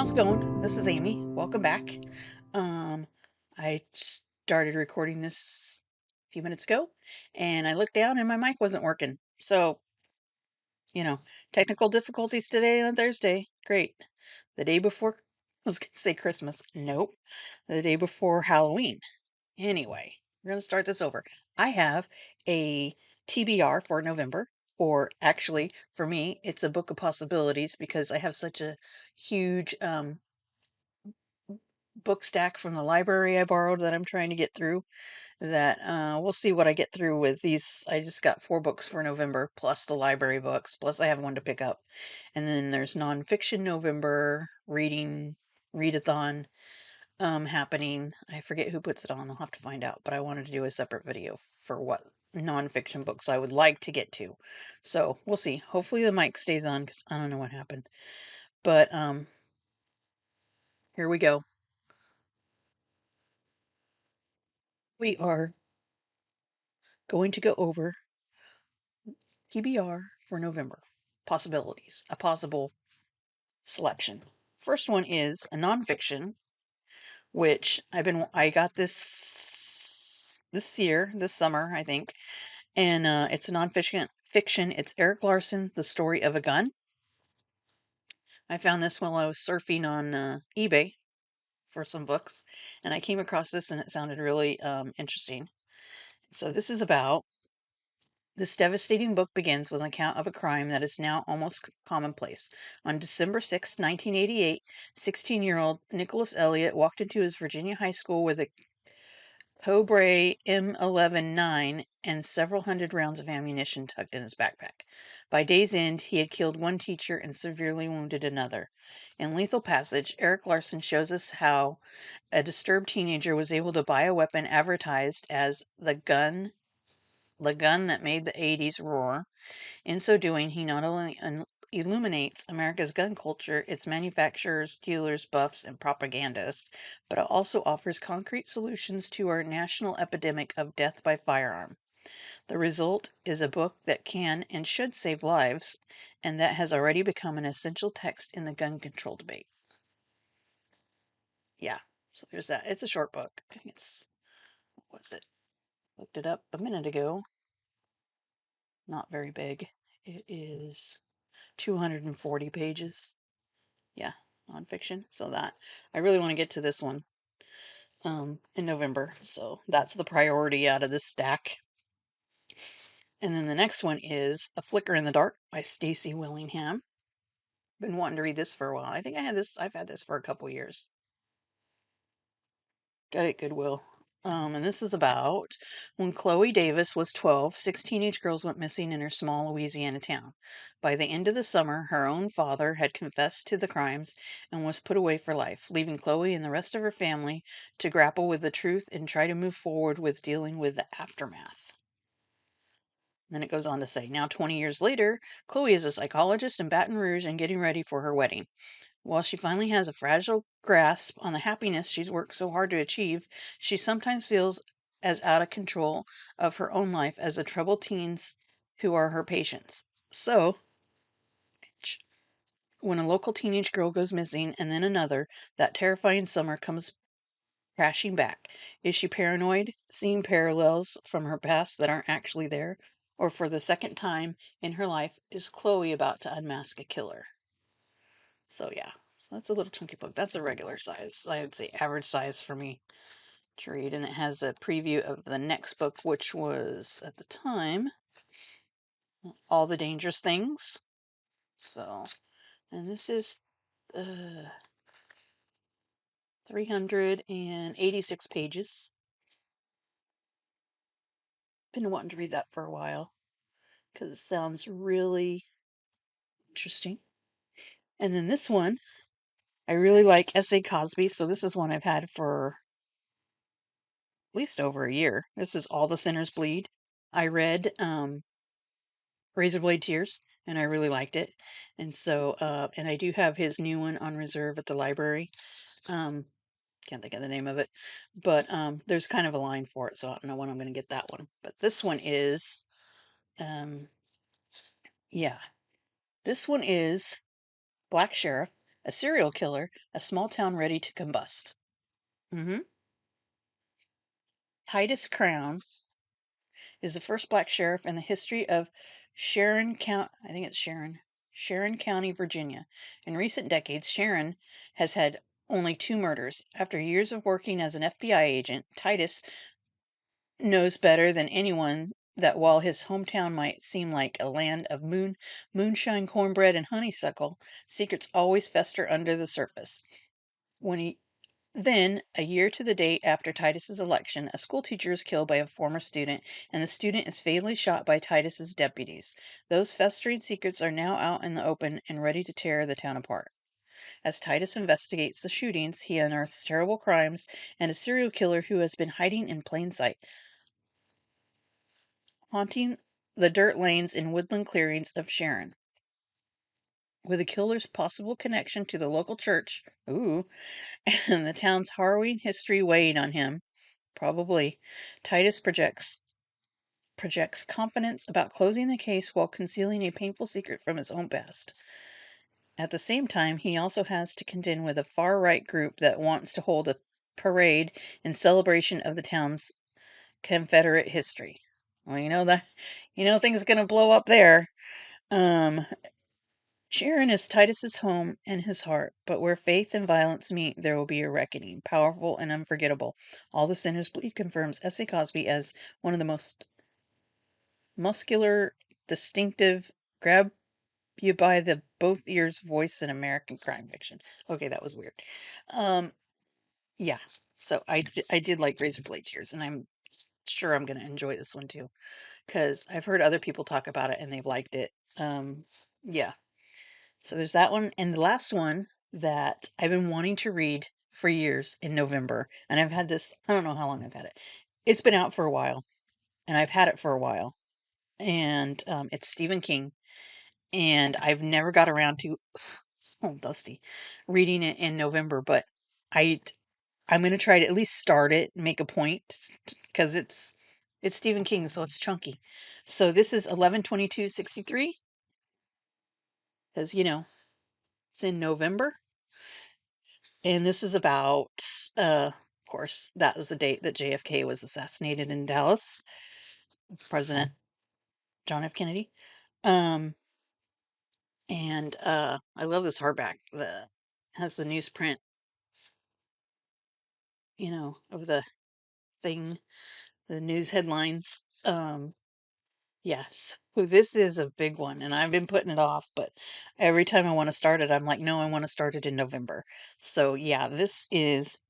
how's it going? This is Amy. Welcome back. Um, I started recording this a few minutes ago, and I looked down and my mic wasn't working. So, you know, technical difficulties today on Thursday. Great. The day before, I was going to say Christmas. Nope. The day before Halloween. Anyway, we're going to start this over. I have a TBR for November, or actually, for me, it's a book of possibilities because I have such a huge book stack from the library I borrowed that I'm trying to get through that we'll see what I get through with these. I just got 4 books for November plus the library books, plus I have one to pick up. And then there's nonfiction November readathon happening. I forget who puts it on. I'll have to find out, but I wanted to do a separate video for what nonfiction books I would like to get to. So we'll see. Hopefully the mic stays on because I don't know what happened. But here we go. We are going to go over TBR for November. Possibilities, a possible selection. First one is a nonfiction, which I got this year, this summer, I think, and it's a nonfiction. Fiction. It's Eric Larson, The Story of a Gun. I found this while I was surfing on eBay for some books, and I came across this, and it sounded really interesting. So this devastating book begins with an account of a crime that is now almost commonplace. On December 6, 1988, 16-year-old Nicholas Elliott walked into his Virginia high school with a Cobra M11-9 and several hundred rounds of ammunition tucked in his backpack. By day's end, he had killed one teacher and severely wounded another. In Lethal Passage, Eric Larson shows us how a disturbed teenager was able to buy a weapon advertised as the gun that made the 80s roar. In so doing, he not only illuminates America's gun culture, its manufacturers, dealers, buffs, and propagandists, but also offers concrete solutions to our national epidemic of death by firearm. The result is a book that can and should save lives, and that has already become an essential text in the gun control debate. Yeah, so there's that. It's a short book. I think what was it? Looked it up a minute ago. Not very big. It is 240 pages. Yeah, nonfiction. So that I really want to get to this one in November. So that's the priority out of this stack. And then the next one is A Flicker in the Dark by Stacy Willingham. Been wanting to read this for a while. I think I've had this for a couple years. Got it at Goodwill. And this is about when Chloe Davis was 12, 6 teenage girls went missing in her small Louisiana town. By the end of the summer, her own father had confessed to the crimes and was put away for life, leaving Chloe and the rest of her family to grapple with the truth and try to move forward with dealing with the aftermath. Then it goes on to say, now 20 years later, Chloe is a psychologist in Baton Rouge and getting ready for her wedding. While she finally has a fragile grasp on the happiness she's worked so hard to achieve, she sometimes feels as out of control of her own life as the troubled teens who are her patients. So, when a local teenage girl goes missing and then another, that terrifying summer comes crashing back. Is she paranoid, seeing parallels from her past that aren't actually there? Or for the second time in her life, is Chloe about to unmask a killer? So yeah, so that's a little chunky book. That's a regular size. I'd say average size for me to read. And it has a preview of the next book, which was at the time All the Dangerous Things. So, and this is 386 pages. Been wanting to read that for a while because it sounds really interesting. And then this one, I really like S.A. Cosby, so this is one I've had for at least over a year. This is All the Sinners Bleed. I read Razorblade Tears, and I really liked it. And so, and I do have his new one on reserve at the library. Um, can't think of the name of it, but there's kind of a line for it, so I don't know when I'm going to get that one. But this one is, yeah, this one is Black Sheriff a serial killer, a small town ready to combust. hmm Titus Crown is the first black sheriff in the history of Sharon County. I think it's Sharon County, Virginia. In recent decades, Sharon has had only two murders. After years of working as an FBI agent, Titus knows better than anyone that while his hometown might seem like a land of moonshine, cornbread, and honeysuckle, secrets always fester under the surface. When he then, a year to the date after Titus's election, a schoolteacher is killed by a former student, and the student is fatally shot by Titus's deputies. Those festering secrets are now out in the open and ready to tear the town apart. As Titus investigates the shootings, he unearths terrible crimes and a serial killer who has been hiding in plain sight, haunting the dirt lanes and woodland clearings of Sharon. With the killer's possible connection to the local church, ooh, and the town's harrowing history weighing on him, probably, Titus projects confidence about closing the case while concealing a painful secret from his own past. At the same time, he also has to contend with a far right group that wants to hold a parade in celebration of the town's Confederate history. Well, things are gonna blow up there. Um, Sharon is Titus's home and his heart, but where faith and violence meet, there will be a reckoning, powerful and unforgettable. All the Sinners Bleed confirms S.A. Cosby as one of the most muscular, distinctive, grab you by the both ears voice in American crime fiction. Okay, that was weird. Um, yeah. So I did like Razor Blade Tears, and I'm sure I'm gonna enjoy this one too, because I've heard other people talk about it and they've liked it. Yeah. So there's that one, and the last one that I've been wanting to read for years in November, and I've had this. I don't know how long I've had it. It's been out for a while, and I've had it for a while, and it's Stephen King, and I've never got around to oh, dusty, reading it in November, but I I'm gonna try to at least start it, make a point, because it's Stephen King, so it's chunky. So this is 11/22/63, because it's in November, and this is about, of course, that was the date that JFK was assassinated in Dallas, President John F. Kennedy. Um, and I love this hardback. The has the newsprint, of the thing, the news headlines. Yes. So this is a big one, and I've been putting it off, but every time I want to start it, I'm like, no, I want to start it in November. So yeah, this is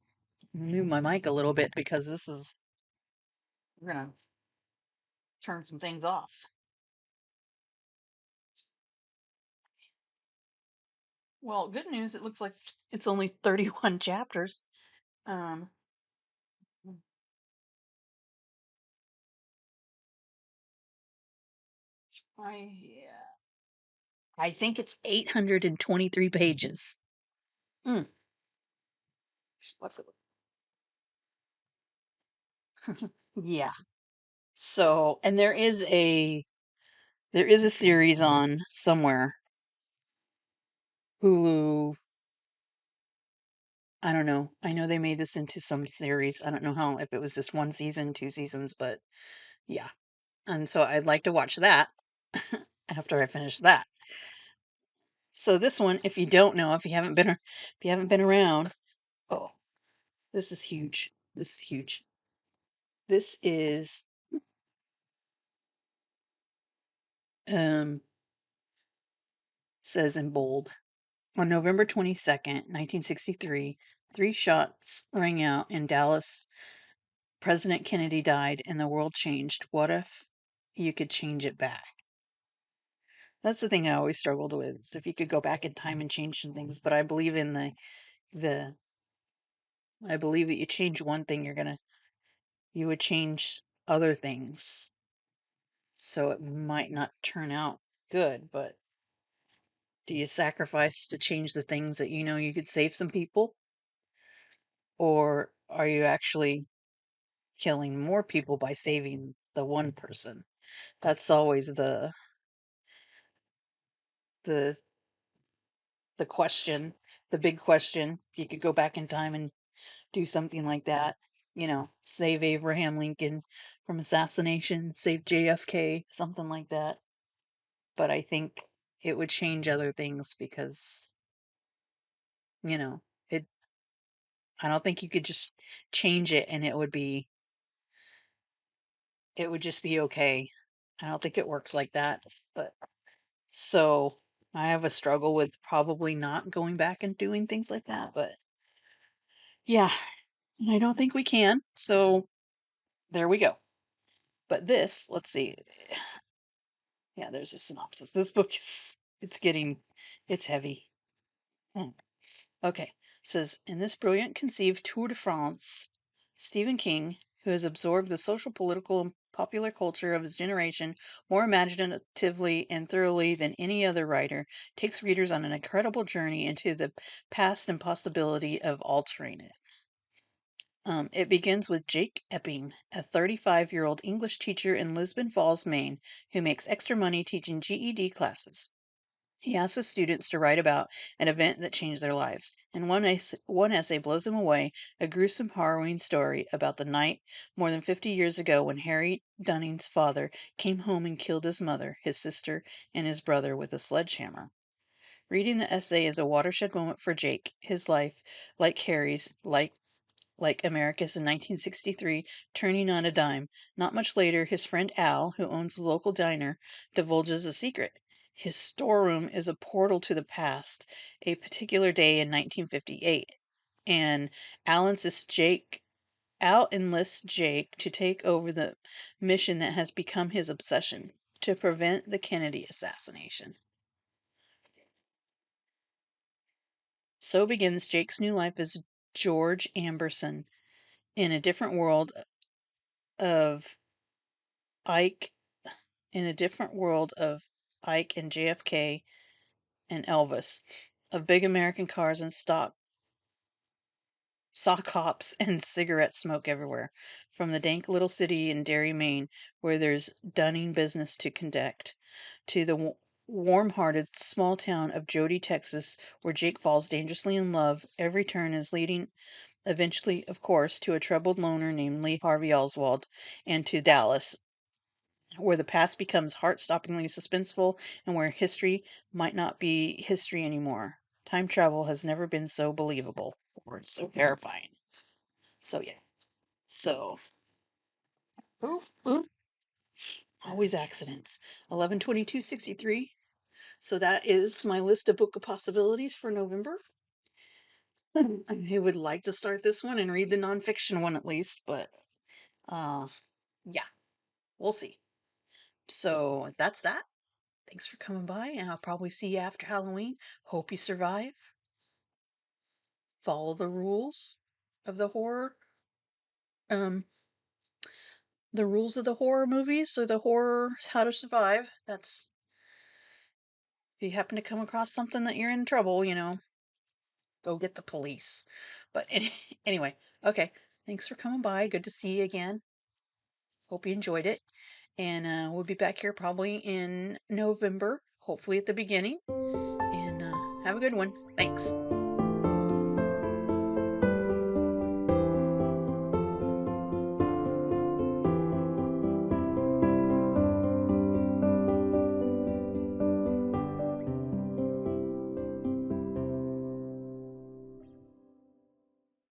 move my mic a little bit because we're gonna turn some things off. Well, good news, it looks like it's only 31 chapters. Um, yeah, I think it's 823 pages. Mm, what's it? Yeah. So, and there is a series on somewhere, Hulu. I don't know. I know they made this into some series. I don't know how if it was just one season, two seasons, but yeah. And so I'd like to watch that after I finish that. So this one, if you don't know, if you haven't been around, oh, this is huge. This is huge. This is um says in bold. On November 22nd, 1963, three shots rang out in Dallas. President Kennedy died and the world changed. What if you could change it back? That's the thing I always struggled with, is if you could go back in time and change some things. But I believe in the I believe that you change one thing, you would change other things. So it might not turn out good, but do you sacrifice to change the things that you could save some people? Or are you actually killing more people by saving the one person? That's always the the question. the big question. You could go back in time and do something like that. Save Abraham Lincoln from assassination, save JFK, something like that. But I think it would change other things because, you know, it I don't think you could just change it and it would just be okay. I don't think it works like that. But so I have a struggle with probably not going back and doing things like that. But yeah, and I don't think we can. So there we go. But this, let's see. Yeah, there's a synopsis. This book it's heavy. Hmm. Okay. Says, in this brilliant conceived tour de France, Stephen King, who has absorbed the social, political, and popular culture of his generation more imaginatively and thoroughly than any other writer, takes readers on an incredible journey into the past and possibility of altering it. It begins with Jake Epping, a 35-year-old English teacher in Lisbon Falls, Maine, who makes extra money teaching GED classes. He asks his students to write about an event that changed their lives, and one essay blows him away, a gruesome, harrowing story about the night more than 50 years ago when Harry Dunning's father came home and killed his mother, his sister, and his brother with a sledgehammer. Reading the essay is a watershed moment for Jake, his life, like Harry's, like America's in 1963, turning on a dime. Not much later, his friend Al, who owns the local diner, divulges a secret. His storeroom is a portal to the past, a particular day in 1958, and Al insists Jake Al enlists Jake to take over the mission that has become his obsession, to prevent the Kennedy assassination. So begins Jake's new life as George Amberson in a different world of Ike in a different world of Ike and JFK and Elvis, of big American cars and sock hops and cigarette smoke everywhere, from the dank little city in Derry, Maine, where there's dunning business to conduct, to the warm-hearted small town of Jody, Texas, where Jake falls dangerously in love. Every turn is leading eventually, of course, to a troubled loner named Lee Harvey Oswald, and to Dallas, where the past becomes heart-stoppingly suspenseful and where history might not be history anymore. Time travel has never been so believable or so terrifying. So yeah. So ooh, ooh, always accidents. 11/22/63. So that is my list of book of possibilities for November. I would like to start this one and read the nonfiction one at least, but uh yeah, we'll see. So that's that. Thanks for coming by, and I'll probably see you after Halloween. Hope you survive. Follow the rules of um, the rules of the horror movies or the horror How to Survive. That's if you happen to come across something that you're in trouble, go get the police. But anyway, okay. Thanks for coming by. Good to see you again. Hope you enjoyed it. And we'll be back here probably in November, hopefully at the beginning. And have a good one. Thanks.